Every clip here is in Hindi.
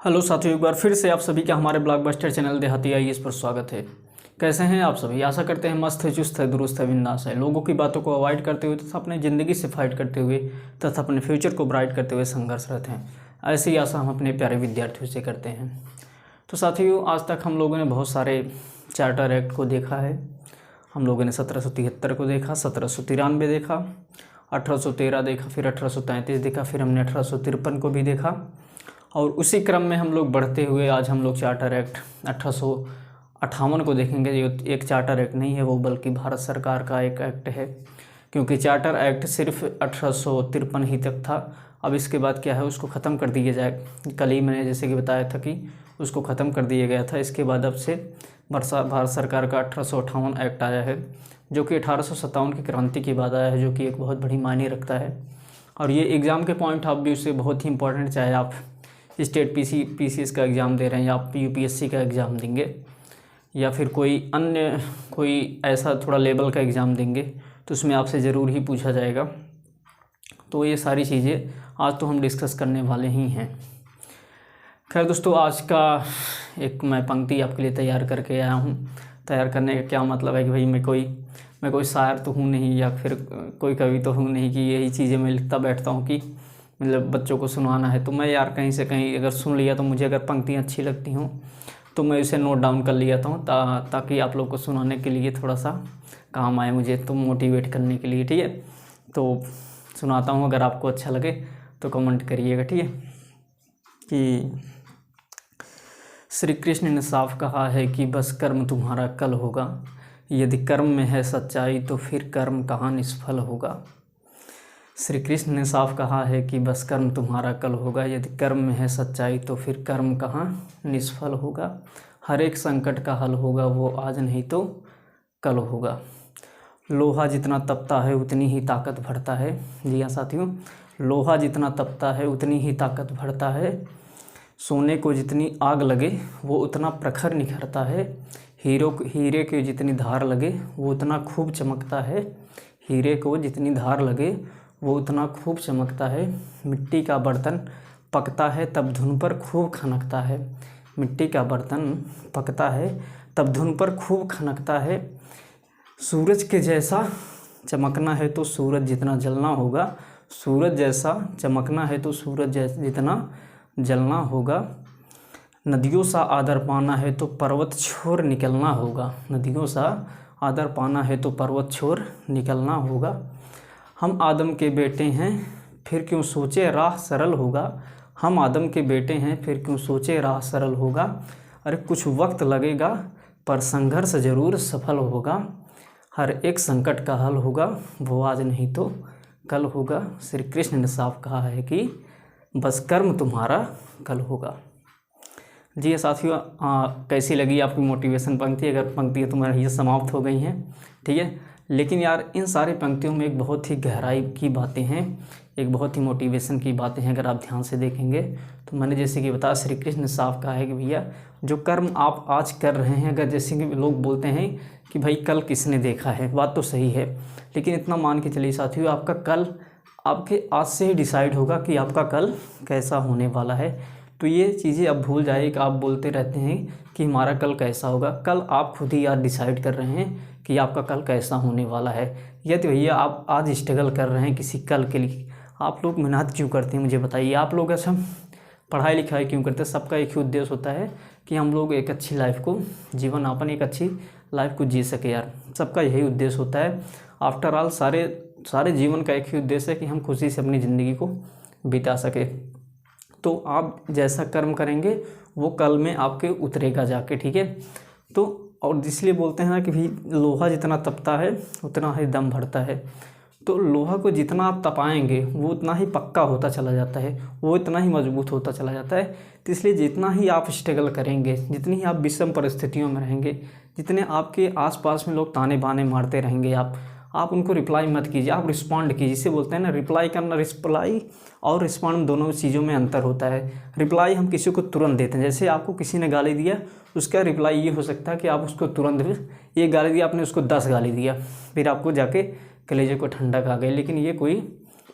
हेलो साथियों, एक बार फिर से आप सभी का हमारे ब्लॉकबस्टर चैनल देहाती आईएएस पर स्वागत है। कैसे हैं आप सभी? आशा करते हैं मस्त है, चुस्त है, दुरुस्त है, बिंदास है। लोगों की बातों को अवॉइड करते हुए तथा अपनी ज़िंदगी से फाइट करते हुए तथा अपने फ्यूचर को ब्राइट करते हुए संघर्षरत हैं। ऐसी आशा हम अपने प्यारे विद्यार्थियों से करते हैं। तो साथियों, आज तक हम लोगों ने बहुत सारे चार्टर एक्ट को देखा है। हम लोगों ने 1773 को देखा, 1793 देखा, 1813 देखा, फिर 1833 देखा, फिर हमने 1853 को भी देखा। और उसी क्रम में हम लोग बढ़ते हुए आज हम लोग चार्टर एक्ट 1858 को देखेंगे। ये एक चार्टर एक्ट नहीं है वो, बल्कि भारत सरकार का एक एक्ट है, क्योंकि चार्टर एक्ट सिर्फ 1853 ही तक था। अब इसके बाद क्या है, उसको ख़त्म कर दिया जाए। कल ही मैंने जैसे कि बताया था कि उसको ख़त्म कर दिया गया था। इसके बाद अब से भारत सरकार का 1858 एक्ट आया है, जो कि 1857 की क्रांति के बाद आया है, जो कि एक बहुत बड़ी मायने रखता है। और ये एग्ज़ाम के पॉइंट ऑफ व्यू से बहुत ही इंपॉर्टेंट, चाहे आप स्टेट पीसीएस का एग्ज़ाम दे रहे हैं या आप यूपीएससी का एग्ज़ाम देंगे या फिर कोई ऐसा थोड़ा लेवल का एग्ज़ाम देंगे, तो उसमें आपसे ज़रूर ही पूछा जाएगा। तो ये सारी चीज़ें आज तो हम डिस्कस करने वाले ही हैं। खैर दोस्तों, आज का एक मैं पंक्ति आपके लिए तैयार करके आया हूँ। तैयार करने का क्या मतलब है कि भाई मैं कोई शायर तो हूँ नहीं, या फिर कोई कवि तो हूँ नहीं कि यही चीज़ें मैं लिखता बैठता हूँ कि मतलब बच्चों को सुनाना है। तो मैं यार कहीं से कहीं अगर सुन लिया, तो मुझे अगर पंक्तियाँ अच्छी लगती हों तो मैं उसे नोट डाउन कर लिया हूँ, ताकि आप लोग को सुनाने के लिए थोड़ा सा काम आए मुझे, तो मोटिवेट करने के लिए। ठीक है, तो सुनाता हूँ। अगर आपको अच्छा लगे तो कमेंट करिएगा। ठीक है कि श्री कृष्ण ने साफ कहा है कि बस कर्म तुम्हारा कल होगा, यदि कर्म में है सच्चाई तो फिर कर्म कहाँ निष्फल होगा। श्री कृष्ण ने साफ कहा है कि बस कर्म तुम्हारा कल होगा, यदि कर्म में है सच्चाई तो फिर कर्म कहाँ निष्फल होगा। हर एक संकट का हल होगा, वो आज नहीं तो कल होगा। लोहा जितना तपता है उतनी ही ताकत बढ़ता है। जी हाँ साथियों, लोहा जितना तपता है उतनी ही ताकत बढ़ता है। सोने को जितनी आग लगे वो उतना प्रखर निखरता है। हीरे को जितनी धार लगे वो उतना खूब चमकता है। हीरे को जितनी धार लगे वो उतना खूब चमकता है। मिट्टी का बर्तन पकता है तब धुन पर खूब खनकता है। मिट्टी का बर्तन पकता है तब धुन पर खूब खनकता है। सूरज के जैसा चमकना है तो सूरज जितना जलना होगा। सूरज जैसा चमकना है तो सूरज जितना जलना होगा। नदियों सा आदर पाना है तो पर्वत छोड़ निकलना होगा। नदियों सा आदर पाना है तो पर्वत छोड़ निकलना होगा। हम आदम के बेटे हैं फिर क्यों सोचे राह सरल होगा। हम आदम के बेटे हैं फिर क्यों सोचे राह सरल होगा। अरे कुछ वक्त लगेगा पर संघर्ष ज़रूर सफल होगा। हर एक संकट का हल होगा, वो आज नहीं तो कल होगा। श्री कृष्ण ने साफ कहा है कि बस कर्म तुम्हारा कल होगा। जी साथियों, कैसी लगी आपकी मोटिवेशन पंक्ति? अगर पंक्तियाँ तुम्हारी ये समाप्त हो गई हैं, ठीक है, लेकिन यार इन सारी पंक्तियों में एक बहुत ही गहराई की बातें हैं, एक बहुत ही मोटिवेशन की बातें हैं। अगर आप ध्यान से देखेंगे तो मैंने जैसे कि बताया, श्री कृष्ण ने साफ कहा है कि भैया जो कर्म आप आज कर रहे हैं, अगर जैसे कि लोग बोलते हैं कि भाई कल किसने देखा है, बात तो सही है, लेकिन इतना मान के चलिए साथियों, आपका कल आपके आज से ही डिसाइड होगा कि आपका कल कैसा होने वाला है। तो ये चीज़ें अब भूल जाइए कि आप बोलते रहते हैं कि हमारा कल कैसा होगा। कल आप खुद ही यार डिसाइड कर रहे हैं कि आपका कल कैसा होने वाला है। यदि भैया आप आज स्ट्रगल कर रहे हैं किसी कल के लिए, आप लोग मेहनत क्यों करते हैं मुझे बताइए? आप लोग ऐसा पढ़ाई लिखाई क्यों करते हैं? सबका एक ही उद्देश्य होता है कि हम लोग एक अच्छी लाइफ को एक अच्छी लाइफ को जी सके। यार सबका यही उद्देश्य होता है। आफ्टर ऑल सारे जीवन का एक ही उद्देश्य है कि हम खुशी से अपनी ज़िंदगी को बिता सके। तो आप जैसा कर्म करेंगे वो कल में आपके उतरेगा जाके, ठीक है। तो और इसलिए बोलते हैं ना कि भाई लोहा जितना तपता है उतना ही दम बढ़ता है। तो लोहा को जितना आप तपाएंगे वो उतना ही पक्का होता चला जाता है, वो इतना ही मजबूत होता चला जाता है। तो इसलिए जितना ही आप स्ट्रगल करेंगे, जितनी ही आप विषम परिस्थितियों में रहेंगे, जितने आपके आसपास में लोग ताने बाने मारते रहेंगे, आप उनको रिप्लाई मत कीजिए, आप रिस्पॉन्ड कीजिए। जिसे बोलते हैं ना रिप्लाई करना, रिप्लाई और रिस्पॉन्ड दोनों चीज़ों में अंतर होता है। रिप्लाई हम किसी को तुरंत देते हैं, जैसे आपको किसी ने गाली दिया, उसका रिप्लाई ये हो सकता है कि आप उसको तुरंत, ये गाली दिया आपने, उसको 10 गाली दिया, फिर आपको जाके कलेजे को ठंडक आ गई, लेकिन ये कोई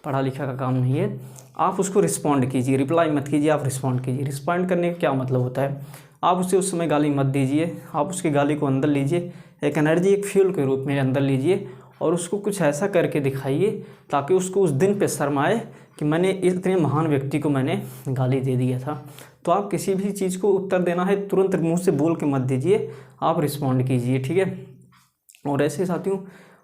पढ़ा लिखा का काम नहीं है। आप उसको रिस्पॉन्ड कीजिए, रिप्लाई मत कीजिए, आप रिस्पॉन्ड कीजिए। रिस्पॉन्ड करने का क्या मतलब होता है, आप उसे उस समय गाली मत दीजिए, आप उसकी गाली को अंदर लीजिए, एक एनर्जी, एक फ्यूल के रूप में अंदर लीजिए और उसको कुछ ऐसा करके दिखाइए ताकि उसको उस दिन पे शर्म आए कि मैंने इतने महान व्यक्ति को मैंने गाली दे दिया था। तो आप किसी भी चीज़ को उत्तर देना है तुरंत मुंह से बोल के मत दीजिए, आप रिस्पॉन्ड कीजिए, ठीक है। और ऐसे साथियों,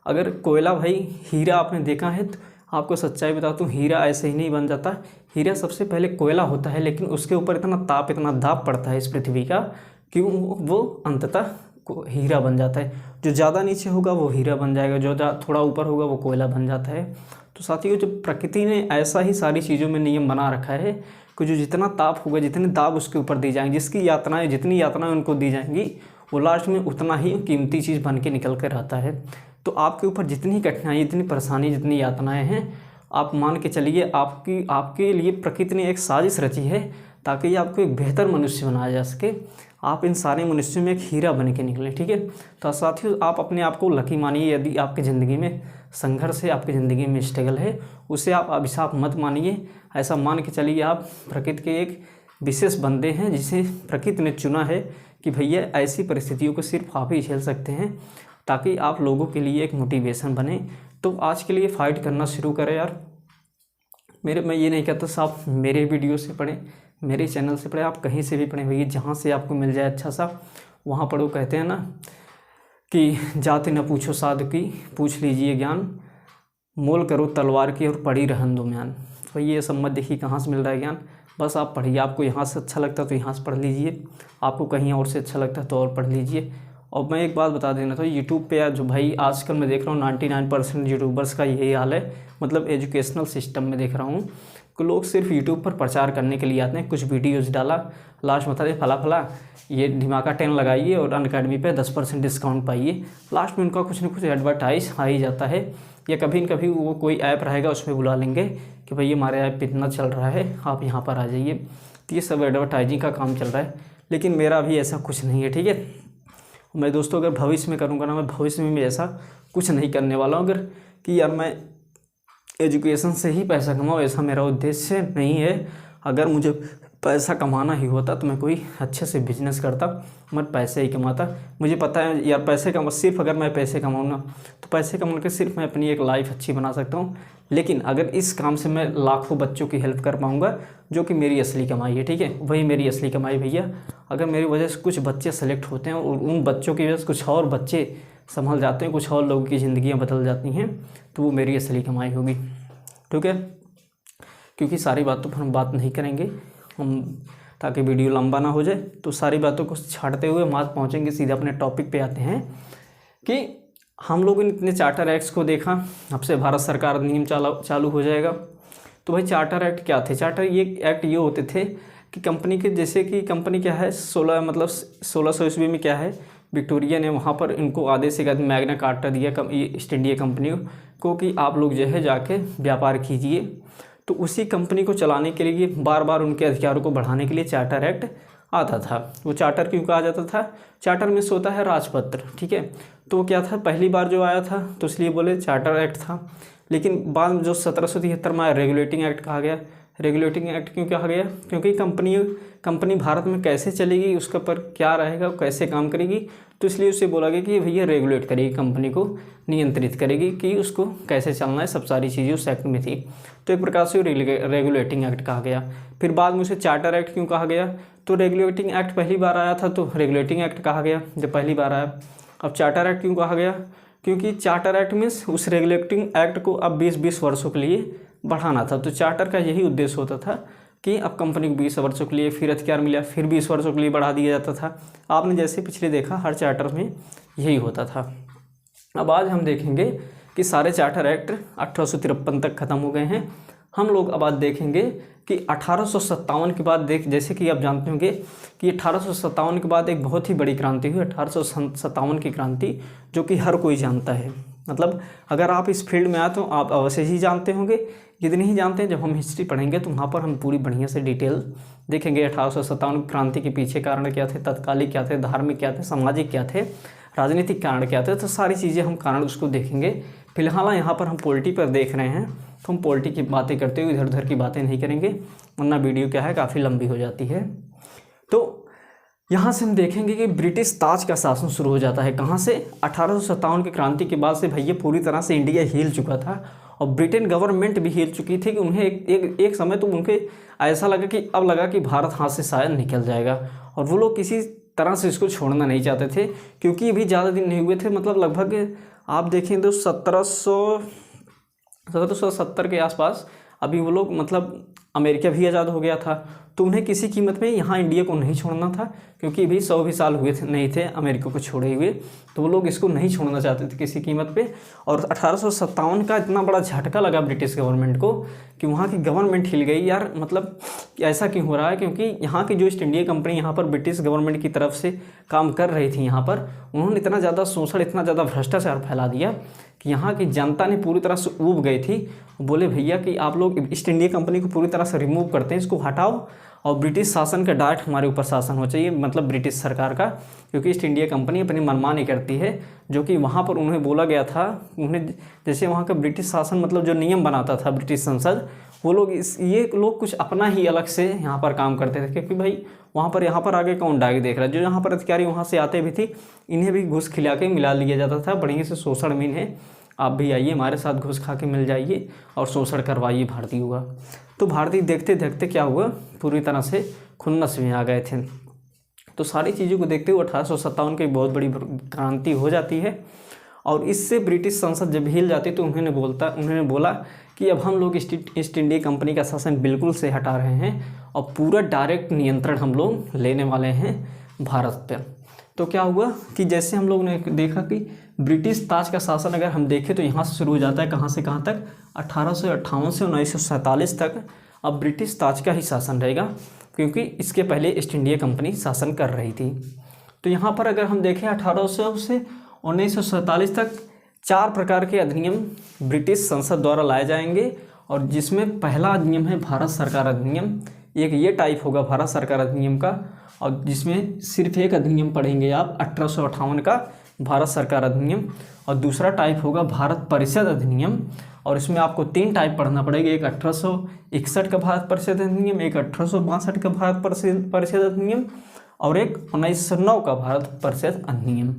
अगर कोयला भाई हीरा आपने देखा है तो आपको सच्चाई बताता हूँ, हीरा ऐसे ही नहीं बन जाता। हीरा सबसे पहले कोयला होता है, लेकिन उसके ऊपर इतना ताप, इतना दाब पड़ता है इस पृथ्वी का कि वो अंततः हीरा बन जाता है। जो ज़्यादा नीचे होगा वो हीरा बन जाएगा, जो थोड़ा ऊपर होगा वो कोयला बन जाता है। तो साथियों, जो प्रकृति ने ऐसा ही सारी चीज़ों में नियम बना रखा है कि जो जितना ताप होगा, जितने दाब उसके ऊपर दी जाएंगी, जितनी यातनाएं उनको दी जाएंगी, वो लास्ट में उतना ही कीमती चीज़ बन के निकल कर आता है। तो आपके ऊपर जितनी कठिनाई, जितनी परेशानी, जितनी यातनाएं हैं, आप मान के चलिए आपके लिए प्रकृति ने एक साजिश रची है ताकि आपको एक बेहतर मनुष्य बनाया जा सके। आप इन सारे मनुष्यों में एक हीरा बन के निकलें, ठीक है। तो साथियों, आप अपने आप को लकी मानिए। यदि आपकी ज़िंदगी में संघर्ष है, आपकी ज़िंदगी में स्ट्रगल है, उसे आप अभिशाप मत मानिए। ऐसा मान के चलिए आप प्रकृति के एक विशेष बंदे हैं जिसे प्रकृति ने चुना है कि भैया ऐसी परिस्थितियों को सिर्फ आप ही झेल सकते हैं, ताकि आप लोगों के लिए एक मोटिवेशन बने। तो आज के लिए फ़ाइट करना शुरू करें यार। मैं ये नहीं कहता साहब मेरे वीडियो से पढ़ें, मेरे चैनल से पढ़ें, आप कहीं से भी पढ़ें भैया, जहाँ से आपको मिल जाए अच्छा सा वहाँ पढ़ो। कहते हैं ना कि जाति न पूछो साधु की, पूछ लीजिए ज्ञान, मोल करो तलवार की और पढ़ी रहन दो म्यान। तो ये सब मत देखिए कहाँ से मिल रहा है ज्ञान, बस आप पढ़िए। आपको यहाँ से अच्छा लगता है तो यहाँ से पढ़ लीजिए, आपको कहीं और से अच्छा लगता है तो और पढ़ लीजिए। और मैं एक बात बता देना, तो यूट्यूब पे जो भाई आजकल मैं देख रहा हूँ 99% यूट्यूबर्स का यही हाल है, मतलब एजुकेशनल सिस्टम में देख रहा हूँ कि लोग सिर्फ यूट्यूब पर प्रचार करने के लिए आते हैं। कुछ वीडियोज़ डाला, लास्ट में बता दे फला ये ढिमाका 10 लगाइए और अनअकैडमी पे 10% डिस्काउंट पाइए। लास्ट में उनका कुछ न कुछ एडवर्टाइज आ ही जाता है, या कभी न कभी वो कोई ऐप रहेगा उसमें बुला लेंगे कि भाई हमारे ऐप पे इतना चल रहा है, आप यहाँ पर आ जाइए। तो ये सब एडवर्टाइजिंग का काम चल रहा है, लेकिन मेरा भी ऐसा कुछ नहीं है, ठीक है। मैं दोस्तों अगर भविष्य में करूँगा ना, मैं भविष्य में भी ऐसा कुछ नहीं करने वाला हूँ। अगर कि यार मैं एजुकेशन से ही पैसा कमाऊँ, ऐसा मेरा उद्देश्य नहीं है। अगर मुझे पैसा कमाना ही होता तो मैं कोई अच्छे से बिजनेस करता, मैं पैसे ही कमाता। मुझे पता है यार पैसे कमा, सिर्फ अगर मैं पैसे कमाऊँ ना तो पैसे कमा के सिर्फ मैं अपनी एक लाइफ अच्छी बना सकता हूँ। लेकिन अगर इस काम से मैं लाखों बच्चों की हेल्प कर पाऊँगा, जो कि मेरी असली कमाई है, ठीक है, वही मेरी असली कमाई भैया। अगर मेरी वजह से कुछ बच्चे सेलेक्ट होते हैं और उन बच्चों की वजह से कुछ और बच्चे संभल जाते हैं, कुछ और लोगों की ज़िंदगियाँ बदल जाती हैं, तो वो मेरी असली कमाई होगी, ठीक है। क्योंकि सारी बातों पर हम बात नहीं करेंगे हम, ताकि वीडियो लंबा ना हो जाए। तो सारी बातों को छाड़ते हुए हम आज पहुँचेंगे सीधे अपने टॉपिक पे आते हैं कि हम लोगों ने इतने चार्टर एक्ट्स को देखा, अब से भारत सरकार नियम चालू हो जाएगा। तो भाई चार्टर एक्ट क्या थे? चार्टर ये एक्ट ये होते थे कि कंपनी के, जैसे कि कंपनी क्या है 1600 ईस्वी में क्या है, विक्टोरिया ने वहाँ पर इनको आदेश से मैग्ना कार्टा दिया ईस्ट इंडिया कंपनी को कि आप लोग जो है जाके व्यापार कीजिए। तो उसी कंपनी को चलाने के लिए बार बार उनके अधिकारों को बढ़ाने के लिए चार्टर एक्ट आता था। वो चार्टर क्यों कहा जाता था? चार्टर में से होता है राजपत्र, ठीक है। तो वो क्या था, पहली बार जो आया था तो इसलिए बोले चार्टर एक्ट था। लेकिन बाद में जो 1773 में रेगुलेटिंग एक्ट कहा गया। रेगुलेटिंग एक्ट क्यों कहा गया? क्योंकि कंपनी भारत में कैसे चलेगी, उसके ऊपर क्या रहेगा, कैसे काम करेगी, तो इसलिए उसे बोला गया कि भैया रेगुलेट करेगी, कंपनी को नियंत्रित करेगी कि उसको कैसे चलना है, सब सारी चीज़ें उस एक्ट में थी। तो एक प्रकार से रेगुलेटिंग एक्ट कहा गया। फिर बाद में उसे चार्टर एक्ट क्यों कहा गया? तो रेगुलेटिंग एक्ट पहली बार आया था तो रेगुलेटिंग एक्ट कहा गया जब पहली बार आया। अब चार्टर एक्ट क्यों कहा गया? क्योंकि चार्टर एक्ट में उस रेगुलेटिंग एक्ट को अब 20-20 वर्षों के लिए बढ़ाना था। तो चार्टर का यही उद्देश्य होता था कि अब कंपनी को 20 वर्षों के लिए फिर अधिकार मिला, फिर 20 वर्षों के लिए बढ़ा दिया जाता था। आपने जैसे पिछले देखा हर चार्टर में यही होता था। अब आज हम देखेंगे कि सारे चार्टर एक्ट 1853 तक ख़त्म हो गए हैं। हम लोग अब आज देखेंगे कि 1857 के बाद जैसे कि आप जानते होंगे कि 1857 के बाद एक बहुत ही बड़ी क्रांति हुई, 1857 की क्रांति, जो कि हर कोई जानता है। मतलब अगर आप इस फील्ड में आए तो आप अवश्य ही जानते होंगे। यदि नहीं जानते हैं, जब हम हिस्ट्री पढ़ेंगे तो वहाँ पर हम पूरी बढ़िया से डिटेल देखेंगे 1857 क्रांति के पीछे कारण क्या थे, तत्कालिक क्या थे, धार्मिक क्या थे, सामाजिक क्या थे, राजनीतिक कारण क्या थे। तो सारी चीज़ें हम कारण उसको देखेंगे। फिलहाल यहाँ पर हम पॉलिटी पर देख रहे हैं तो हम पॉलिटिक्स की बातें करते हुए इधर उधर की बातें नहीं करेंगे, वरना वीडियो क्या है काफ़ी लंबी हो जाती है। तो यहाँ से हम देखेंगे कि ब्रिटिश ताज का शासन शुरू हो जाता है कहाँ से, 1857 की क्रांति के बाद से भैया पूरी तरह से इंडिया हिल चुका था और ब्रिटेन गवर्नमेंट भी हिल चुकी थी कि उन्हें एक समय तो उनके ऐसा लगा कि भारत हाथ से शायद निकल जाएगा, और वो लोग किसी तरह से इसको छोड़ना नहीं चाहते थे, क्योंकि अभी ज़्यादा दिन नहीं हुए थे, मतलब लगभग आप देखें तो 1770 के आसपास अभी वो लोग, मतलब अमेरिका भी आज़ाद हो गया था, तो उन्हें किसी कीमत में यहाँ इंडिया को नहीं छोड़ना था, क्योंकि अभी 100 भी साल हुए थे नहीं थे अमेरिका को छोड़े हुए, तो वो लोग इसको नहीं छोड़ना चाहते थे किसी कीमत पे। और 1857 का इतना बड़ा झटका लगा ब्रिटिश गवर्नमेंट को कि वहाँ की गवर्नमेंट हिल गई यार, मतलब ऐसा क्यों हो रहा है, क्योंकि यहाँ की जो ईस्ट इंडिया कंपनी यहाँ पर ब्रिटिश गवर्नमेंट की तरफ से काम कर रही थी, यहाँ पर उन्होंने इतना ज़्यादा शोषण, इतना ज़्यादा भ्रष्टाचार फैला दिया कि यहाँ की जनता ने पूरी तरह से ऊब गई थी। बोले भैया कि आप लोग ईस्ट इंडिया कंपनी को पूरी तरह से रिमूव करते हैं, इसको हटाओ, और ब्रिटिश शासन का डायरेक्ट हमारे ऊपर शासन हो चाहिए, मतलब ब्रिटिश सरकार का, क्योंकि ईस्ट इंडिया कंपनी अपनी मनमानी करती है, जो कि वहाँ पर उन्हें बोला गया था, उन्हें जैसे वहाँ का ब्रिटिश शासन मतलब जो नियम बनाता था ब्रिटिश संसद, वो लोग ये लोग कुछ अपना ही अलग से यहाँ पर काम करते थे, क्योंकि भाई यहाँ पर आगे कौन डायरेक्ट देख रहा है, जो यहाँ पर अधिकारी वहाँ से आते भी थे, इन्हें भी घूस खिला के मिला लिया जाता था, बढ़िया से शोषण में इन्हें, आप भी आइए हमारे साथ घूस खा के मिल जाइए और शोषण करवाइए भारतीय हुआ। तो भारतीय देखते देखते क्या हुआ, पूरी तरह से खुन्नस में आ गए थे। तो सारी चीज़ों को देखते हुए 1857 की बहुत बड़ी क्रांति हो जाती है, और इससे ब्रिटिश संसद जब हिल जाती तो उन्होंने बोला कि अब हम लोग ईस्ट इंडिया कंपनी का शासन बिल्कुल से हटा रहे हैं और पूरा डायरेक्ट नियंत्रण हम लोग लेने वाले हैं भारत पर। तो क्या हुआ कि जैसे हम लोग ने देखा कि ब्रिटिश ताज का शासन अगर हम देखें तो यहाँ से शुरू हो जाता है, कहाँ से कहाँ तक, 1858 से 1947 तक अब ब्रिटिश ताज का ही शासन रहेगा, क्योंकि इसके पहले ईस्ट इंडिया कंपनी शासन कर रही थी। तो यहाँ पर अगर हम देखें 1800 से 1947 तक 4 प्रकार के अधिनियम ब्रिटिश संसद द्वारा लाए जाएंगे, और जिसमें पहला अधिनियम है भारत सरकार अधिनियम, एक ये टाइप होगा भारत सरकार अधिनियम का, और जिसमें सिर्फ एक अधिनियम पढ़ेंगे आप 1858 का भारत सरकार अधिनियम, और दूसरा टाइप होगा भारत परिषद अधिनियम, और इसमें आपको 3 टाइप पढ़ना पड़ेगा, एक 1861 का भारत परिषद अधिनियम, एक 1862 का भारत परिषद अधिनियम, और एक 1909 का भारत परिषद अधिनियम।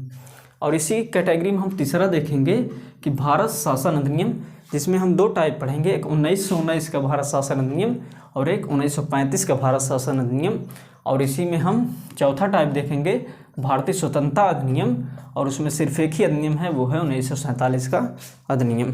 और इसी कैटेगरी में हम तीसरा देखेंगे कि भारत शासन अधिनियम, जिसमें हम 2 टाइप पढ़ेंगे, एक 1919 का भारत शासन अधिनियम और एक 1935 का भारत शासन अधिनियम। और इसी में हम चौथा टाइप देखेंगे भारतीय स्वतंत्रता अधिनियम, और उसमें सिर्फ एक ही अधिनियम है, वो है 1947 का अधिनियम।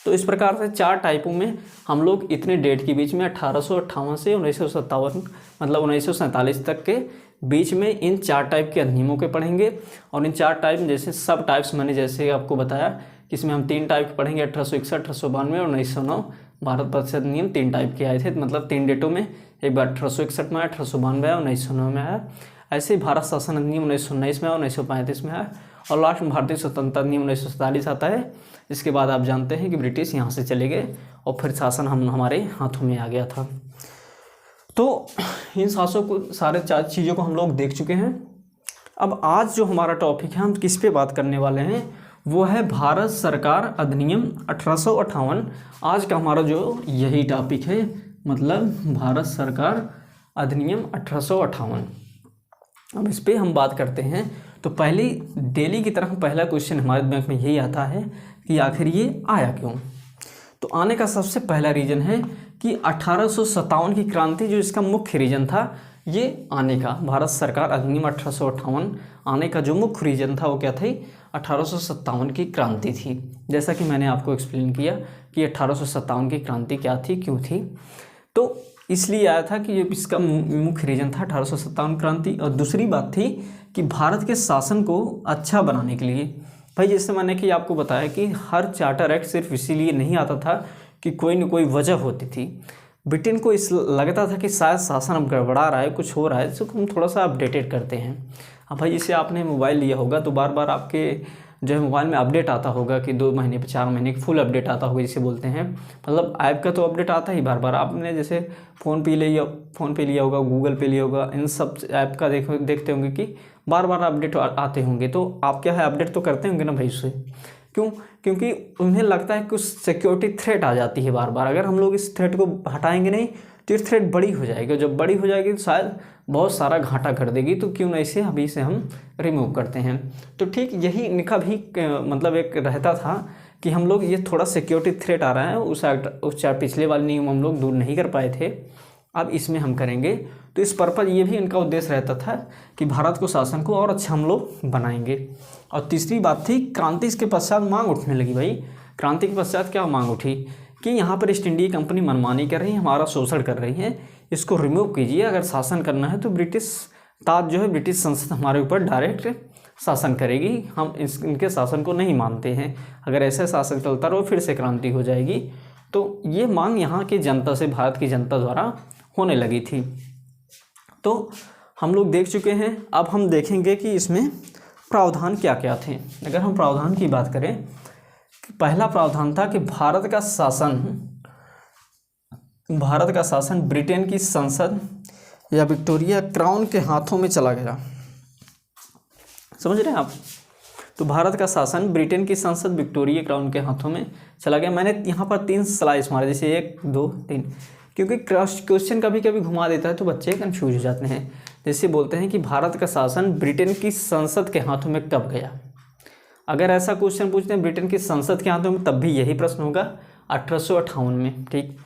तो इस प्रकार से 4 टाइपों में हम लोग इतने डेट के बीच में 1858 से 1957 मतलब 1947 तक के बीच में इन 4 टाइप के अधिनियमों के पढ़ेंगे। और इन 4 टाइप जैसे सब टाइप्स मैंने जैसे आपको बताया कि इसमें हम 3 टाइप पढ़ेंगे, 1861, 1892 और 1909 भारत परिषद अधिनियम 3 टाइप के आए थे, मतलब 3 डेटों में, एक बार 1861 में आया, 1892 आया, 1909 में आया। ऐसे ही भारत शासन अधिनियम 1919 में आया, 1935 में आया, और लास्ट में भारतीय स्वतंत्रता अधिनियम 1947 आता है। इसके बाद आप जानते हैं कि ब्रिटिश यहाँ से चले गए और फिर शासन हमारे हाथों में आ गया था। तो इन सारे 4 चीज़ों को हम लोग देख चुके हैं। अब आज जो हमारा टॉपिक है, हम किस पे बात करने वाले हैं, वो है भारत सरकार अधिनियम 1858। आज का हमारा जो यही टॉपिक है, मतलब भारत सरकार अधिनियम 1858। अब इस पे हम बात करते हैं। तो पहली डेली की तरह पहला क्वेश्चन हमारे दिमाग में यही आता है कि आखिर ये आया क्यों। तो आने का सबसे पहला रीज़न है कि 1857 की क्रांति, जो इसका मुख्य रीज़न था ये आने का, भारत सरकार अधिनियम 1858 आने का जो मुख्य रीज़न था वो क्या थी, 1857 की क्रांति थी। जैसा कि मैंने आपको एक्सप्लेन किया कि 1857 की क्रांति क्या थी, क्यों थी। तो इसलिए आया था कि ये इसका मुख्य रीज़न था 1857 क्रांति। और दूसरी बात थी कि भारत के शासन को अच्छा बनाने के लिए, भाई जैसे मैंने कि आपको बताया कि हर चार्टर एक्ट सिर्फ इसीलिए नहीं आता था कि कोई न कोई वजह होती थी। ब्रिटेन को इस लगता था कि शायद शासन अब गड़बड़ा रहा है, कुछ हो रहा है, तो हम थोड़ा सा अपडेटेड करते हैं। अब भाई जैसे आपने मोबाइल लिया होगा तो बार बार आपके जो है मोबाइल में अपडेट आता होगा कि 2 महीने पे 4 महीने की फुल अपडेट आता होगा, जिसे बोलते हैं, मतलब ऐप का तो अपडेट आता ही बार बार। आपने जैसे फ़ोन पे लिया होगा, गूगल पे लिया होगा, इन सब ऐप का देखते होंगे कि बार बार अपडेट आते होंगे। तो आप क्या है अपडेट तो करते होंगे ना भाई उससे। क्यों? क्योंकि उन्हें लगता है कि कुछ सिक्योरिटी थ्रेट आ जाती है बार बार। अगर हम लोग इस थ्रेट को हटाएंगे नहीं तो ये थ्रेट बड़ी हो जाएगी, जब बड़ी हो जाएगी तो शायद बहुत सारा घाटा कर देगी, तो क्यों ना इसे अभी से हम रिमूव करते हैं। तो ठीक यही इनका भी मतलब एक रहता था कि हम लोग ये थोड़ा सिक्योरिटी थ्रेट आ रहा है, उस पिछले वाले नियम हम लोग दूर नहीं कर पाए थे, अब इसमें हम करेंगे। तो इस पर्पज़ ये भी इनका उद्देश्य रहता था कि भारत को शासन को और अच्छा हम लोग बनाएंगे। और तीसरी बात थी क्रांति के पश्चात मांग उठने लगी। भाई क्रांति के पश्चात क्या मांग उठी कि यहाँ पर ईस्ट इंडिया कंपनी मनमानी कर रही है, हमारा शोषण कर रही है, इसको रिमूव कीजिए। अगर शासन करना है तो ब्रिटिश ताज जो है, ब्रिटिश संसद हमारे ऊपर डायरेक्ट शासन करेगी, हम इनके शासन को नहीं मानते हैं। अगर ऐसा शासन चलता रहो फिर से क्रांति हो जाएगी। तो ये मांग यहाँ की जनता से, भारत की जनता द्वारा होने लगी थी। तो हम लोग देख चुके हैं, अब हम देखेंगे कि इसमें प्रावधान क्या क्या थे। अगर हम प्रावधान की बात करें, पहला प्रावधान था कि भारत का शासन ब्रिटेन की संसद या विक्टोरिया क्राउन के हाथों में चला गया। समझ रहे हैं आप? तो भारत का शासन ब्रिटेन की संसद विक्टोरिया क्राउन के हाथों में चला गया। मैंने यहाँ पर 3 स्लाइस मारे, जैसे 1 2 3, क्योंकि क्वेश्चन कभी कभी घुमा देता है तो बच्चे कंफ्यूज हो जाते हैं। जैसे बोलते हैं कि भारत का शासन ब्रिटेन की संसद के हाथों में कब गया। अगर ऐसा क्वेश्चन पूछते हैं ब्रिटेन की संसद के हाथों में, तब भी यही प्रश्न होगा 1858 में। ठीक,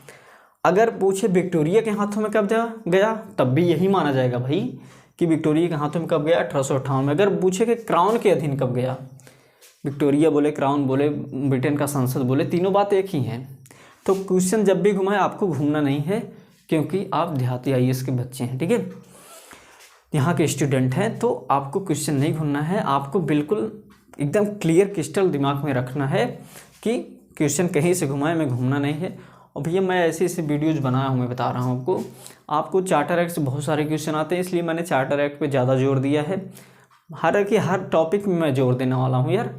अगर पूछे विक्टोरिया के हाथों में कब गया, तब भी यही माना जाएगा भाई कि विक्टोरिया के हाथों में कब गया, 1858 में। अगर पूछे कि क्राउन के अधीन कब गया, विक्टोरिया बोले, क्राउन बोले, ब्रिटेन का संसद बोले, तीनों बात एक ही हैं। तो क्वेश्चन जब भी घुमाए आपको घूमना नहीं है, क्योंकि आप देहाती IAS के बच्चे हैं, ठीक है, यहाँ के स्टूडेंट हैं। तो आपको क्वेश्चन नहीं घूमना है, आपको बिल्कुल एकदम क्लियर क्रिस्टल दिमाग में रखना है कि क्वेश्चन कहीं से घुमाए में घूमना नहीं है। और भैया मैं ऐसे वीडियोज़ बनाया हूँ, मैं बता रहा हूँ आपको चार्टर एक्ट से बहुत सारे क्वेश्चन आते हैं, इसलिए मैंने चार्टर एक्ट पे ज़्यादा जोर दिया है। हर टॉपिक में मैं जोर देने वाला हूँ यार,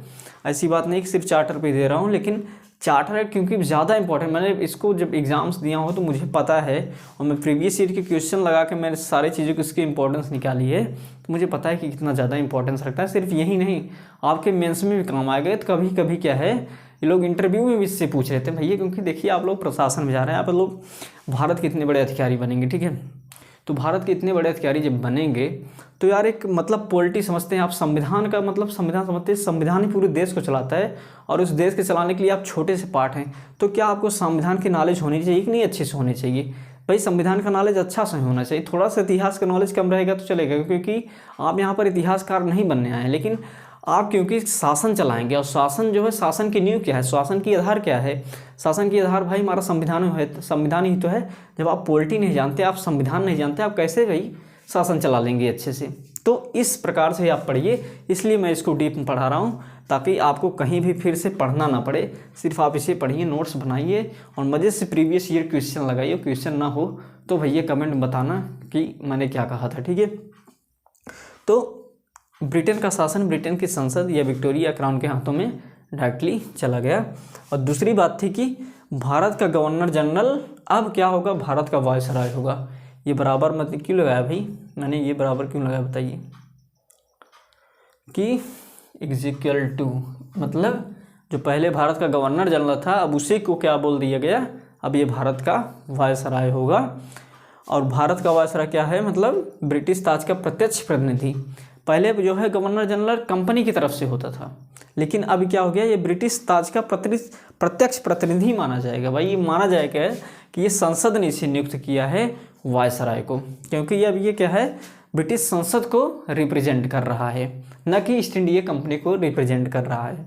ऐसी बात नहीं कि सिर्फ चार्टर पे दे रहा हूँ, लेकिन चार्टर एक्ट क्योंकि ज़्यादा इंपॉर्टेंट, मैंने इसको जब एग्ज़ाम्स दिया हो तो मुझे पता है, और मैं प्रीवियस ईयर के क्वेश्चन लगा के मैंने सारी चीज़ों की इसकी इंपॉर्टेंस निकाली है, तो मुझे पता है कि कितना ज़्यादा इंपॉर्टेंस रखता है। सिर्फ यही नहीं, आपके मेंस में भी काम आएगा। तो कभी कभी क्या है, ये लोग इंटरव्यू में भी इससे पूछ रहे थे भैया, क्योंकि देखिए आप लोग प्रशासन में जा रहे हैं, आप लोग भारत के इतने बड़े अधिकारी बनेंगे, ठीक है, तो भारत के इतने बड़े अधिकारी जब बनेंगे तो यार एक मतलब पॉलिटी समझते हैं आप, संविधान का मतलब संविधान समझते हैं, संविधान ही पूरे देश को चलाता है, और उस देश के चलाने के लिए आप छोटे से पार्ट हैं। तो क्या आपको संविधान की नॉलेज होनी चाहिए कि नहीं, अच्छे से होनी चाहिए? भाई संविधान का नॉलेज अच्छा से होना चाहिए, थोड़ा सा इतिहास का नॉलेज कम रहेगा तो चलेगा, क्योंकि आप यहाँ पर इतिहासकार नहीं बनने आए हैं, लेकिन आप क्योंकि शासन चलाएंगे, और शासन जो है, शासन की नींव क्या है, शासन की आधार क्या है? शासन की आधार भाई हमारा संविधान है, संविधान ही तो है। जब आप पॉलिटी नहीं जानते, आप संविधान नहीं जानते, आप कैसे भाई शासन चला लेंगे अच्छे से? तो इस प्रकार से आप पढ़िए, इसलिए मैं इसको डीप में पढ़ा रहा हूँ, ताकि आपको कहीं भी फिर से पढ़ना ना पड़े। सिर्फ आप इसे पढ़िए, नोट्स बनाइए और मज़े से प्रीवियस ईयर क्वेश्चन लगाइए। क्वेश्चन ना हो तो भैया कमेंट में बताना कि मैंने क्या कहा था, ठीक है। तो ब्रिटेन का शासन ब्रिटेन की संसद या विक्टोरिया क्राउन के हाथों में डायरेक्टली चला गया। और दूसरी बात थी कि भारत का गवर्नर जनरल अब क्या होगा, भारत का वायसराय होगा। ये बराबर मत क्यों लगाया भाई, मैंने ये बराबर क्यों लगाया बताइए? कि इक्वल टू, मतलब जो पहले भारत का गवर्नर जनरल था, अब उसी को क्या बोल दिया गया, अब ये भारत का वायसराय होगा। और भारत का वायसराय क्या है, मतलब ब्रिटिश ताज का प्रत्यक्ष प्रतिनिधि। पहले जो है गवर्नर जनरल कंपनी की तरफ से होता था, लेकिन अब क्या हो गया, ये ब्रिटिश ताज का प्रत्यक्ष प्रतिनिधि माना जाएगा। भाई ये माना जाएगा कि ये संसद ने इसे नियुक्त किया है वायसराय को, क्योंकि अब ये क्या है, ब्रिटिश संसद को रिप्रेजेंट कर रहा है, न कि ईस्ट इंडिया कंपनी को रिप्रेजेंट कर रहा है।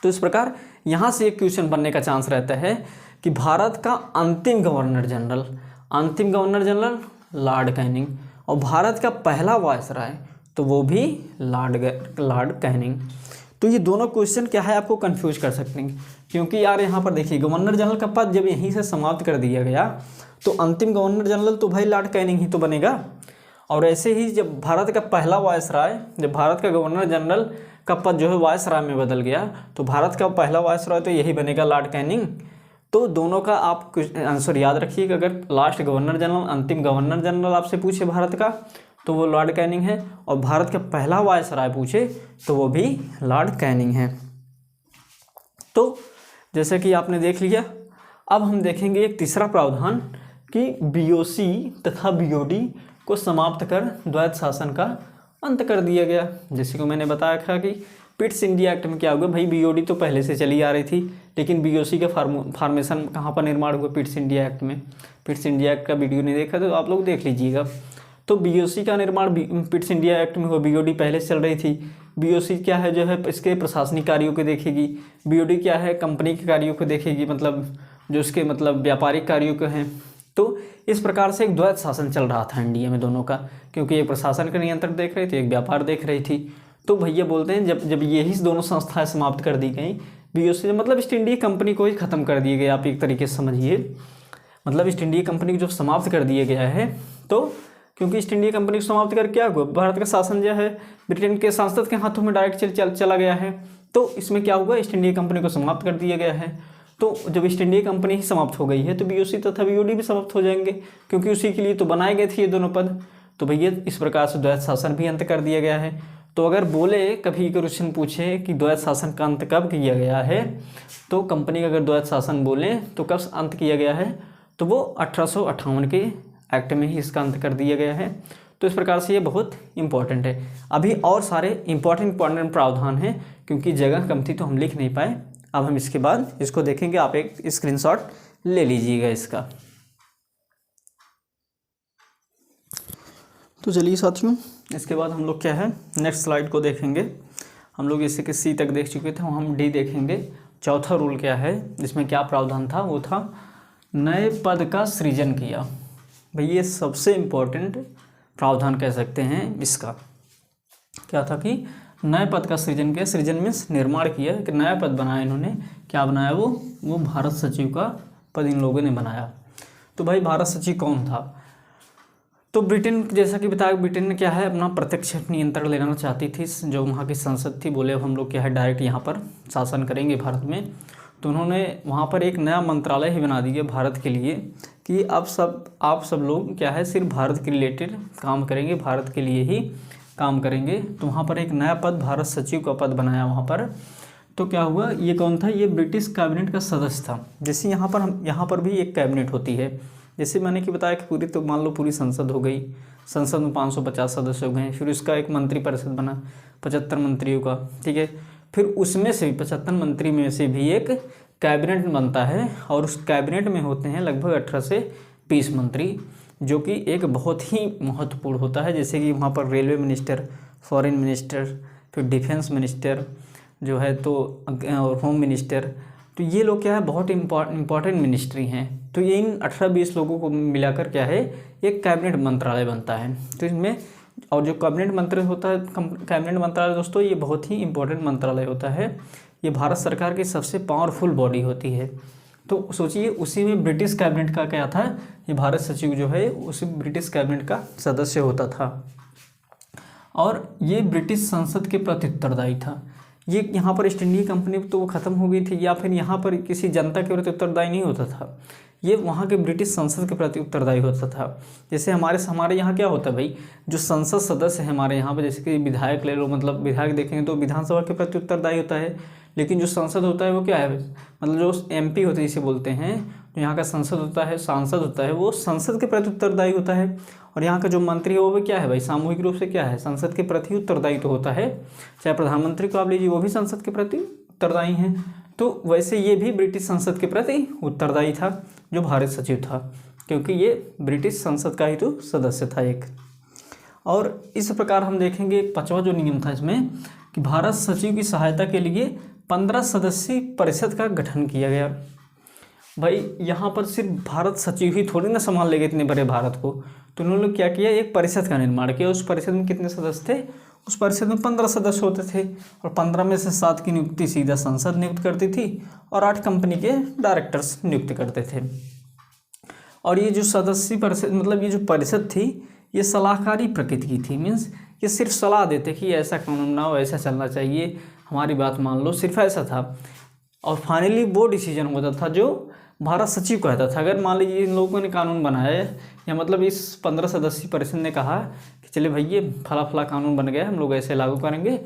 तो इस प्रकार यहाँ से एक क्वेश्चन बनने का चांस रहता है कि भारत का अंतिम गवर्नर जनरल लॉर्ड कैनिंग, और भारत का पहला वायसराय तो वो भी लॉर्ड कैनिंग। तो ये दोनों क्वेश्चन क्या है, आपको कंफ्यूज कर सकते हैं, क्योंकि यार यहाँ पर देखिए गवर्नर जनरल का पद जब यहीं से समाप्त कर दिया गया तो अंतिम गवर्नर जनरल तो भाई लॉर्ड कैनिंग ही तो बनेगा। और ऐसे ही जब भारत का पहला वायसराय, जब भारत का गवर्नर जनरल का पद जो है वायसराय में बदल गया, तो भारत का पहला वायसराय तो यही बनेगा लॉर्ड कैनिंग। तो दोनों का आप आंसर याद रखिएगा। अगर लास्ट गवर्नर जनरल, अंतिम गवर्नर जनरल आपसे पूछे भारत का, तो वो लॉर्ड कैनिंग है, और भारत का पहला वायसराय पूछे तो वो भी लॉर्ड कैनिंग है। तो जैसे कि आपने देख लिया, अब हम देखेंगे एक तीसरा प्रावधान कि बीओसी तथा बीओडी को समाप्त कर द्वैध शासन का अंत कर दिया गया। जैसे कि मैंने बताया था कि पिट्स इंडिया एक्ट में क्या हुआ भाई, बीओडी तो पहले से चली आ रही थी, लेकिन बीओसी का फॉर्मेशन कहाँ पर निर्माण हुआ, पिट्स इंडिया एक्ट में। पिट्स इंडिया एक्ट का वीडियो नहीं देखा तो आप लोग देख लीजिएगा। तो बीओसी का निर्माण पिट्स इंडिया एक्ट में हुआ, बीओडी पहले से चल रही थी। बीओसी क्या है, जो है इसके प्रशासनिक कार्यों को देखेगी, बीओडी क्या है, कंपनी के कार्यों को देखेगी, मतलब जो उसके मतलब व्यापारिक कार्यों को हैं। तो इस प्रकार से एक द्वैध शासन चल रहा था इंडिया में दोनों का, क्योंकि एक प्रशासन का नियंत्रण देख रही थी, एक व्यापार देख रही थी। तो भैया बोलते हैं जब यही दोनों संस्थाएं समाप्त कर दी गई, बीओसी मतलब ईस्ट इंडिया कंपनी को ही खत्म कर दिए गए, आप एक तरीके से समझिए। मतलब ईस्ट इंडिया कंपनी को जब समाप्त कर दिया गया है, तो क्योंकि ईस्ट इंडिया कंपनी को समाप्त कर क्या हुआ, भारत का शासन जो है ब्रिटेन के सांसद के हाथों में डायरेक्ट चला गया है। तो इसमें क्या हुआ, ईस्ट इंडिया कंपनी को समाप्त कर दिया गया है। तो जब ईस्ट इंडिया कंपनी ही समाप्त हो गई है तो बीओसी तथा बीओडी भी समाप्त हो जाएंगे, क्योंकि उसी के लिए तो बनाए गए थे ये दोनों पद। तो भैया इस प्रकार से द्वैध शासन भी अंत कर दिया गया है। तो अगर बोले कभी क्वेश्चन पूछे कि द्वैध शासन का अंत कब किया गया है, तो कंपनी का अगर द्वैध शासन बोले तो कब अंत किया गया है, तो वो 1858 के एक्ट में ही इसका अंत कर दिया गया है। तो इस प्रकार से ये बहुत इंपॉर्टेंट है। अभी और सारे इंपॉर्टेंट प्रावधान हैं, क्योंकि जगह कम थी तो हम लिख नहीं पाए। अब हम इसके बाद इसको देखेंगे, आप एक स्क्रीनशॉट ले लीजिएगा इसका। तो चलिए साथियों, इसके बाद हम लोग क्या है नेक्स्ट स्लाइड को देखेंगे। हम लोग इसे के सी तक देख चुके थे, हम डी देखेंगे। चौथा रूल क्या है, इसमें क्या प्रावधान था, वो था नए पद का सृजन किया। भाई ये सबसे इम्पोर्टेंट प्रावधान कह सकते हैं इसका। क्या था कि नए पद का सृजन किया, सृजन मीन्स निर्माण किया, एक नया पद बनाया इन्होंने। क्या बनाया, वो भारत सचिव का पद इन लोगों ने बनाया। तो भाई भारत सचिव कौन था, तो ब्रिटेन, जैसा कि बताया, ब्रिटेन ने क्या है अपना प्रत्यक्ष नियंत्रण लेना चाहती थी, जो वहाँ की संसद थी। बोले अब हम लोग क्या है डायरेक्ट यहाँ पर शासन करेंगे भारत में। तो उन्होंने वहाँ पर एक नया मंत्रालय ही बना दिया भारत के लिए कि अब आप सब लोग क्या है सिर्फ भारत के रिलेटेड काम करेंगे, भारत के लिए ही काम करेंगे। तो वहाँ पर एक नया पद भारत सचिव का पद बनाया वहाँ पर। तो क्या हुआ, ये कौन था, ये ब्रिटिश कैबिनेट का सदस्य था। जैसे यहाँ पर भी एक कैबिनेट होती है, जैसे मैंने कि बताया कि पूरी, तो मान लो पूरी संसद हो गई, संसद में 550 सदस्य हो गए, फिर उसका एक मंत्री परिषद बना 75 मंत्रियों का, ठीक है। फिर उसमें से 75 मंत्री में से भी एक कैबिनेट बनता है, और उस कैबिनेट में होते हैं लगभग 18 से 20 मंत्री, जो कि एक बहुत ही महत्वपूर्ण होता है। जैसे कि वहाँ पर रेलवे मिनिस्टर, फॉरेन मिनिस्टर, फिर डिफेंस मिनिस्टर जो है, तो और होम मिनिस्टर, तो ये लोग क्या है बहुत इम्पॉर्टेंट मिनिस्ट्री हैं। तो ये इन 18-20 लोगों को मिलाकर क्या है एक कैबिनेट मंत्रालय बनता है। तो इसमें, और जो कैबिनेट मंत्री होता है, कैबिनेट मंत्रालय दोस्तों, ये बहुत ही इंपॉर्टेंट मंत्रालय होता है। ये भारत सरकार की सबसे पावरफुल बॉडी होती है। तो सोचिए उसी में ब्रिटिश कैबिनेट का क्या था, ये भारत सचिव जो है उसी ब्रिटिश कैबिनेट का सदस्य होता था, और ये ब्रिटिश संसद के प्रति उत्तरदायी था। ये यहाँ पर ईस्ट इंडिया कंपनी तो वो ख़त्म हो गई थी, या फिर यहाँ पर किसी जनता के प्रति उत्तरदायी नहीं होता था, ये वहाँ के ब्रिटिश संसद के प्रति उत्तरदायी होता था। जैसे हमारे यहाँ क्या होता है भाई, जो संसद सदस्य है हमारे यहाँ पर, जैसे कि विधायक ले लो, मतलब विधायक देखेंगे तो विधानसभा के प्रति उत्तरदायी होता है, लेकिन जो संसद होता है वो क्या है, मतलब जो एमपी होते हैं इसे बोलते हैं, जो यहाँ का संसद होता है, सांसद होता है, वो संसद के प्रति उत्तरदायी होता है। और यहाँ का जो मंत्री है वो भी क्या है भाई, सामूहिक रूप से क्या है, संसद के प्रति उत्तरदायी तो होता है। चाहे प्रधानमंत्री को आप लीजिए, वो भी संसद के प्रति उत्तरदायी हैं। तो वैसे ये भी ब्रिटिश संसद के प्रति उत्तरदायी था जो भारत सचिव था, क्योंकि ये ब्रिटिश संसद का ही तो सदस्य था एक। और इस प्रकार हम देखेंगे एक 5वां जो नियम था इसमें, कि भारत सचिव की सहायता के लिए 15 सदस्यीय परिषद का गठन किया गया। भाई यहाँ पर सिर्फ भारत सचिव ही थोड़ी ना संभाल लेंगे इतने बड़े भारत को, तो उन्होंने क्या किया, एक परिषद का निर्माण किया। उस परिषद में कितने सदस्य थे, उस परिषद में 15 सदस्य होते थे, और 15 में से 7 की नियुक्ति सीधा संसद नियुक्त करती थी, और 8 कंपनी के डायरेक्टर्स नियुक्त करते थे। और ये जो सदस्य परिषद, मतलब ये जो परिषद थी, ये सलाहकारी प्रकृति की थी। मीन्स ये सिर्फ सलाह देते कि ऐसा कानून ना हो, ऐसा चलना चाहिए, हमारी बात मान लो, सिर्फ ऐसा था। और फाइनली वो डिसीजन होता था जो भारत सचिव कहता था। अगर मान लीजिए इन लोगों ने कानून बनाया, या मतलब इस 15 सदस्यीय परिषद ने कहा कि चले भाई ये फला कानून बन गया, हम लोग ऐसे लागू करेंगे,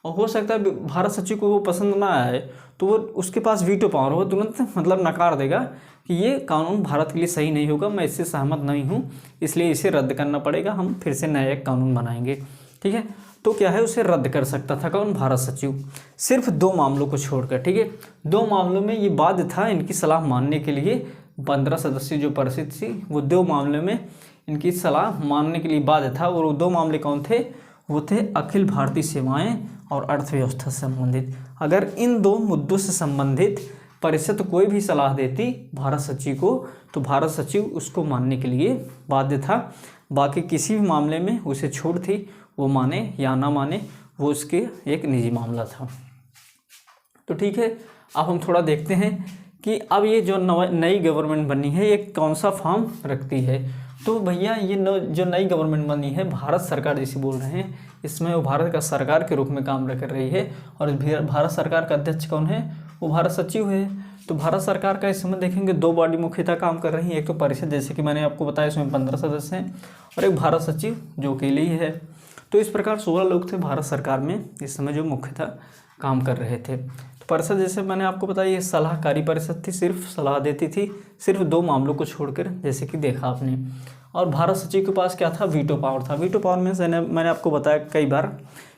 और हो सकता है भारत सचिव को वो पसंद ना आए, तो वो उसके पास वीटो पावर, वो तुरंत मतलब नकार देगा कि ये कानून भारत के लिए सही नहीं होगा, मैं इससे सहमत नहीं हूँ, इसलिए इसे रद्द करना पड़ेगा, हम फिर से नया एक कानून बनाएंगे। ठीक है, तो क्या है, उसे रद्द कर सकता था कौन, भारत सचिव, सिर्फ 2 मामलों को छोड़कर। ठीक है, 2 मामलों में ये बाध्य था इनकी सलाह मानने के लिए। 15 सदस्यीय जो परिषद थी वो 2 मामलों में इनकी सलाह मानने के लिए बाध्य था। और वो 2 मामले कौन थे, वो थे अखिल भारतीय सेवाएं और अर्थव्यवस्था से संबंधित। अगर इन 2 मुद्दों से संबंधित परिषद कोई भी सलाह देती भारत सचिव को, तो भारत सचिव उसको मानने के लिए बाध्य था। बाकी किसी भी मामले में उसे छूट थी, वो माने या ना माने, वो उसके एक निजी मामला था। तो ठीक है, अब हम थोड़ा देखते हैं कि अब ये जो नई गवर्नमेंट बनी है ये कौन सा फॉर्म रखती है। तो भैया ये जो नई गवर्नमेंट बनी है, भारत सरकार जिसे बोल रहे हैं, इसमें वो भारत का सरकार के रूप में काम कर रही है। और भारत सरकार का अध्यक्ष कौन है, वो भारत सचिव है। तो भारत सरकार का इस समय देखेंगे 2 बॉडी मुख्यतः काम कर रही है। एक तो परिषद, जैसे कि मैंने आपको बताया, इसमें 15 सदस्य हैं, और एक भारत सचिव जो अकेले ही है। तो इस प्रकार 16 लोग थे भारत सरकार में इस समय जो मुख्यतः काम कर रहे थे। तो परिषद, जैसे मैंने आपको बताया, ये सलाहकारी परिषद थी, सिर्फ सलाह देती थी, सिर्फ 2 मामलों को छोड़कर, जैसे कि देखा आपने। और भारत सचिव के पास क्या था, वीटो पावर था। वीटो पावर मीन्स मैंने आपको बताया कई बार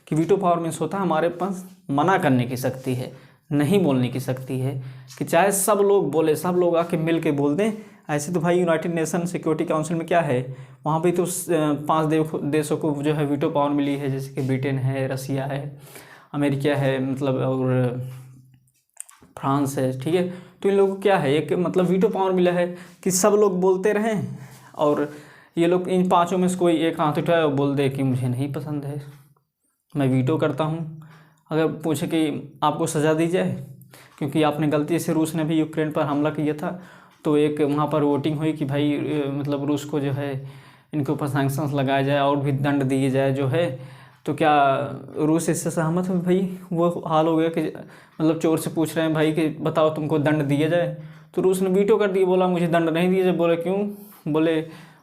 कि वीटो पावर मीन्स होता है हमारे पास मना करने की शक्ति है, नहीं बोलने की शक्ति है, कि चाहे सब लोग बोले, सब लोग आके मिल के बोल दें। ऐसे तो भाई यूनाइटेड नेशन सिक्योरिटी काउंसिल में क्या है, वहाँ पे तो 5 देशों को जो है वीटो पावर मिली है, जैसे कि ब्रिटेन है, रसिया है, अमेरिका है, मतलब और फ्रांस है। ठीक है, तो इन लोगों को क्या है, एक मतलब वीटो पावर मिला है कि सब लोग बोलते रहें, और ये लोग इन 5 में से कोई एक हाथ उठाए और बोल दे कि मुझे नहीं पसंद है, मैं वीटो करता हूँ। अगर पूछे कि आपको सज़ा दी जाए क्योंकि आपने गलती से, रूस ने भी यूक्रेन पर हमला किया था, तो एक वहाँ पर वोटिंग हुई कि भाई मतलब रूस को जो है इनके ऊपर सैंक्शंस लगाया जाए और भी दंड दिए जाए जो है। तो क्या रूस इससे सहमत है? भाई वो हाल हो गया कि मतलब चोर से पूछ रहे हैं भाई कि बताओ तुमको दंड दिया जाए, तो रूस ने वीटो कर दिया, बोला मुझे दंड नहीं दिया जाए। बोले क्यों? बोले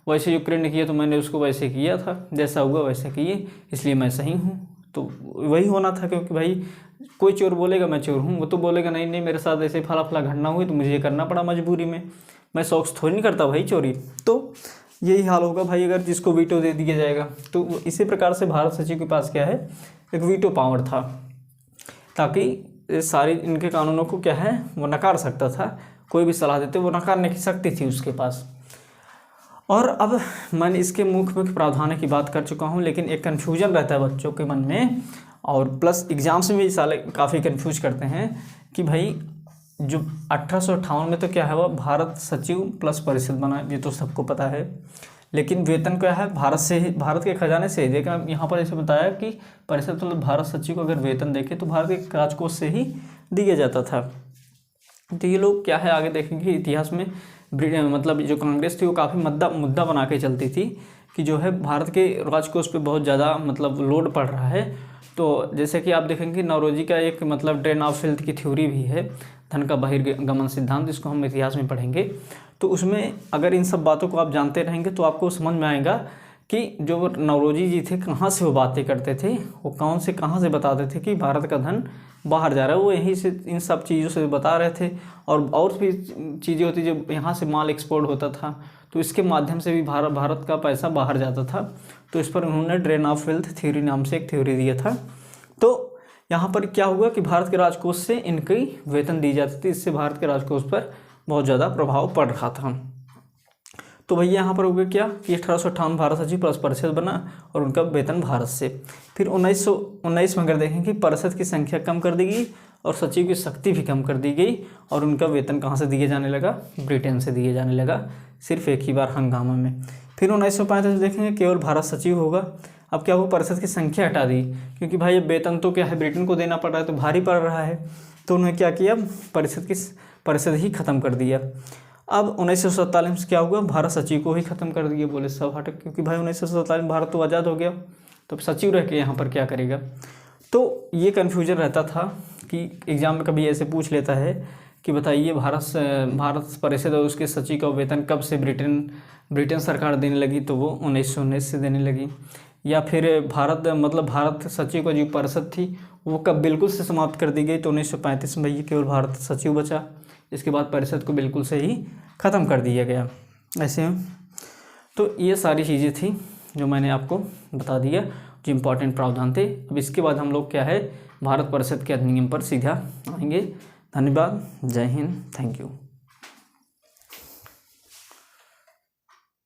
वैसे यूक्रेन ने किया तो मैंने उसको वैसे किया था, जैसा हुआ वैसे किए, इसलिए मैं सही हूँ। तो वही होना था, क्योंकि भाई कोई चोर बोलेगा मैं चोर हूँ, वो तो बोलेगा नहीं नहीं मेरे साथ ऐसे फला फला घटना हुई तो मुझे ये करना पड़ा मजबूरी में, मैं शौक से थोड़ी नहीं करता भाई चोरी। तो यही हाल होगा भाई अगर जिसको वीटो दे दिया जाएगा। तो इसी प्रकार से भारत सचिव के पास क्या है, एक वीटो पावर था, ताकि सारी इनके कानूनों को क्या है वो नकार सकता था, कोई भी सलाह देते वो नकारने की शक्ति थी उसके पास। और अब मैंने इसके मुख्य प्रावधानों की बात कर चुका हूँ, लेकिन एक कन्फ्यूजन रहता है बच्चों के मन में, और प्लस एग्जाम्स में भी साले काफ़ी कन्फ्यूज करते हैं कि भाई जो 1858 में तो क्या है, वो भारत सचिव प्लस परिषद बना, ये तो सबको पता है, लेकिन वेतन क्या है भारत से ही, भारत के खजाने से ही देगा। यहाँ पर ऐसे बताया कि परिषद मतलब भारत सचिव को अगर वेतन देखे तो भारत के राजकोष से ही दिया जाता था। तो ये लोग क्या है आगे देखेंगे इतिहास में, मतलब जो कांग्रेस थी वो काफ़ी मुद्दा बना के चलती थी कि जो है भारत के राजकोष पे बहुत ज़्यादा मतलब लोड पड़ रहा है। तो जैसे कि आप देखेंगे नौरोजी का एक मतलब ड्रेन ऑफ वेल्थ की थ्योरी भी है, धन का बहिर्गमन सिद्धांत, इसको हम इतिहास में पढ़ेंगे। तो उसमें अगर इन सब बातों को आप जानते रहेंगे तो आपको समझ में आएगा कि जो नौरोजी जी थे कहाँ से वो बातें करते थे, वो कौन से कहाँ से बताते थे कि भारत का धन बाहर जा रहा है, वो यहीं से इन सब चीज़ों से बता रहे थे। और भी चीज़ें होती जो यहाँ से माल एक्सपोर्ट होता था, तो इसके माध्यम से भी भारत का पैसा बाहर जाता था। तो इस पर उन्होंने ड्रेन ऑफ वेल्थ थ्योरी नाम से एक थ्योरी दिया था। तो यहाँ पर क्या हुआ कि भारत के राजकोष से इनकी वेतन दी जाती थी, इससे भारत के राजकोष पर बहुत ज़्यादा प्रभाव पड़ रहा था। तो भैया यहाँ पर हो गया क्या कि 1858 भारत सचिव प्लस परिषद बना और उनका वेतन भारत से। फिर 1919 में अगर देखें कि परिषद की संख्या कम कर दी गई और सचिव की शक्ति भी कम कर दी गई, और उनका वेतन कहाँ से दिए जाने लगा, ब्रिटेन से दिए जाने लगा, सिर्फ एक ही बार हंगामा में। फिर 1935 देखेंगे केवल भारत सचिव होगा। अब क्या हुआ, परिषद की संख्या हटा दी, क्योंकि भाई वेतन तो क्या है ब्रिटेन को देना पड़ रहा है, तो भारी पड़ रहा है। तो उन्होंने क्या किया, परिषद ही ख़त्म कर दिया। अब 1947 से क्या हुआ, भारत सचिव को ही ख़त्म कर दिए, बोले सब हटक, क्योंकि भाई 1947 भारत तो आज़ाद हो गया, तो सचिव रह के यहाँ पर क्या करेगा। तो ये कन्फ्यूजन रहता था कि एग्ज़ाम में कभी ऐसे पूछ लेता है कि बताइए भारत परिषद और उसके सचिव का वेतन कब से ब्रिटेन सरकार देने लगी, तो वो 1919 से देने लगी। या फिर भारत सचिव का जो परिषद थी वो कब बिल्कुल से समाप्त कर दी गई, तो 1935 में ये केवल भारत सचिव बचा। इसके बाद परिषद को बिल्कुल से ही ख़त्म कर दिया गया। ऐसे तो ये सारी चीज़ें थी जो मैंने आपको बता दिया, जो इम्पोर्टेंट प्रावधान थे। अब इसके बाद हम लोग क्या है, भारत परिषद के अधिनियम पर सीधा आएंगे। धन्यवाद, जय हिंद, थैंक यू।